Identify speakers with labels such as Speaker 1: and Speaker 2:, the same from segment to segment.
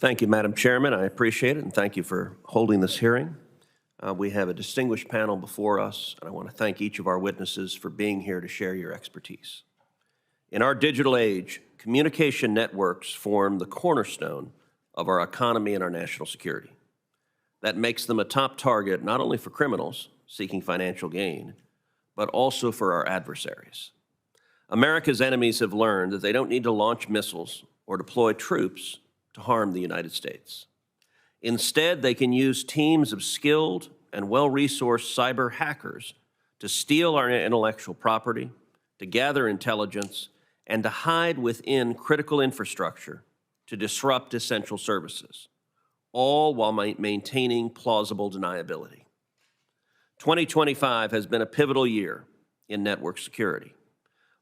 Speaker 1: Thank you, Madam Chairman. I appreciate it, and thank you for holding this hearing. We have a distinguished panel before us, and I want to thank each of our witnesses for being here to share your expertise. In our digital age, communication networks form the cornerstone of our economy and our national security. That makes them a top target not only for criminals seeking financial gain, but also for our adversaries. America's enemies have learned that they don't need to launch missiles or deploy troops to harm the United States. Instead, they can use teams of skilled and well-resourced cyber hackers to steal our intellectual property, to gather intelligence, and to hide within critical infrastructure to disrupt essential services, all while maintaining plausible deniability. 2025 has been a pivotal year in network security,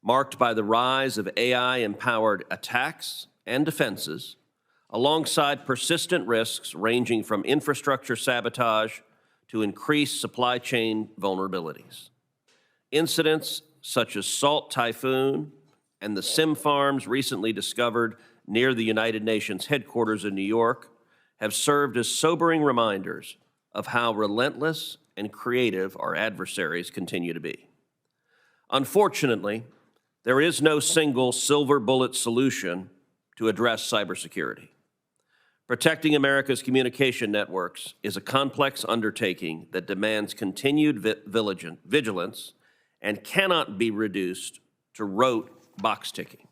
Speaker 1: marked by the rise of AI-empowered attacks and defenses, alongside persistent risks ranging from infrastructure sabotage to increased supply chain vulnerabilities. Incidents such as Salt Typhoon and the SIM farms recently discovered near the United Nations headquarters in New York have served as sobering reminders of how relentless and creative our adversaries continue to be. Unfortunately, there is no single silver bullet solution to address cybersecurity. Protecting America's communication networks is a complex undertaking that demands continued vigilance and cannot be reduced to rote box ticking.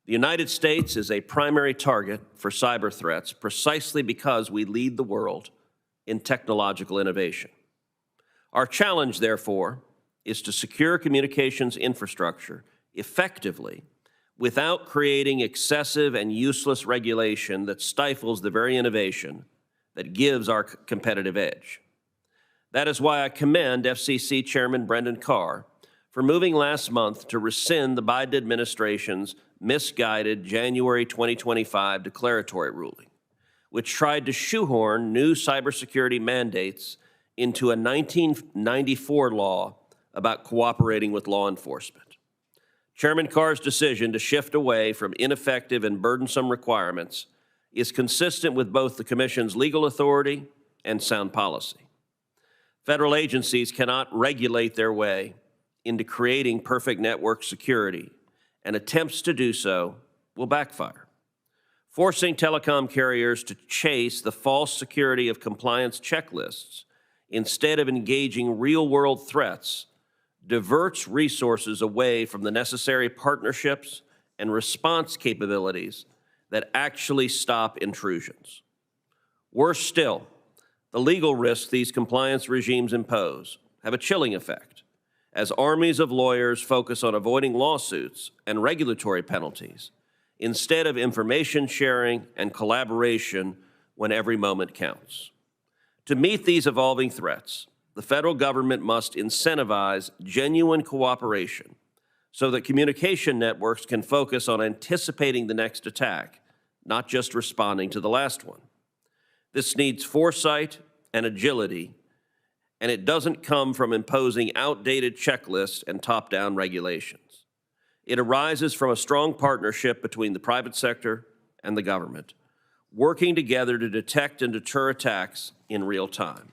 Speaker 1: The United States is a primary target for cyber threats precisely because we lead the world in technological innovation. Our challenge, therefore, is to secure communications infrastructure effectively without creating excessive and useless regulation that stifles the very innovation that gives our competitive edge. That is why I commend FCC Chairman Brendan Carr for moving last month to rescind the Biden administration's misguided January 2025 declaratory ruling, which tried to shoehorn new cybersecurity mandates into a 1994 law about cooperating with law enforcement. Chairman Carr's decision to shift away from ineffective and burdensome requirements is consistent with both the Commission's legal authority and sound policy. Federal agencies cannot regulate their way into creating perfect network security, and attempts to do so will backfire. Forcing telecom carriers to chase the false security of compliance checklists instead of engaging real-world threats diverts resources away from the necessary partnerships and response capabilities that actually stop intrusions. Worse still, the legal risks these compliance regimes impose have a chilling effect, as armies of lawyers focus on avoiding lawsuits and regulatory penalties instead of information sharing and collaboration when every moment counts. To meet these evolving threats, the federal government must incentivize genuine cooperation so that communication networks can focus on anticipating the next attack, not just responding to the last one. This needs foresight and agility, and it doesn't come from imposing outdated checklists and top-down regulations. It arises from a strong partnership between the private sector and the government, working together to detect and deter attacks in real time.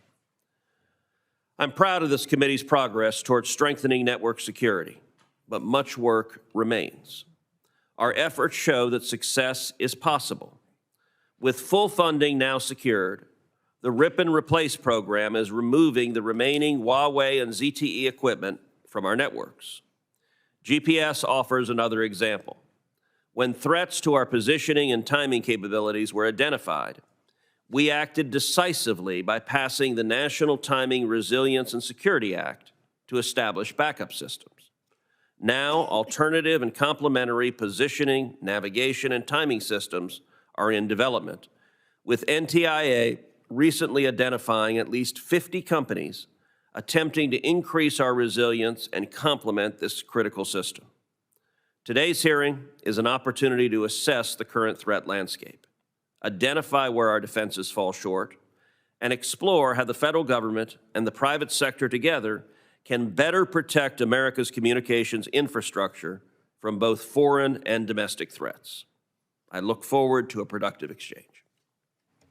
Speaker 1: I'm proud of this committee's progress towards strengthening network security, but much work remains. Our efforts show that success is possible. With full funding now secured, the Rip and Replace program is removing the remaining Huawei and ZTE equipment from our networks. GPS offers another example. When threats to our positioning and timing capabilities were identified, we acted decisively by passing the National Timing, Resilience, and Security Act to establish backup systems. Now, alternative and complementary positioning, navigation, and timing systems are in development, with NTIA recently identifying at least 50 companies attempting to increase our resilience and complement this critical system. Today's hearing is an opportunity to assess the current threat landscape, identify where our defenses fall short, and explore how the federal government and the private sector together can better protect America's communications infrastructure from both foreign and domestic threats. I look forward to a productive exchange.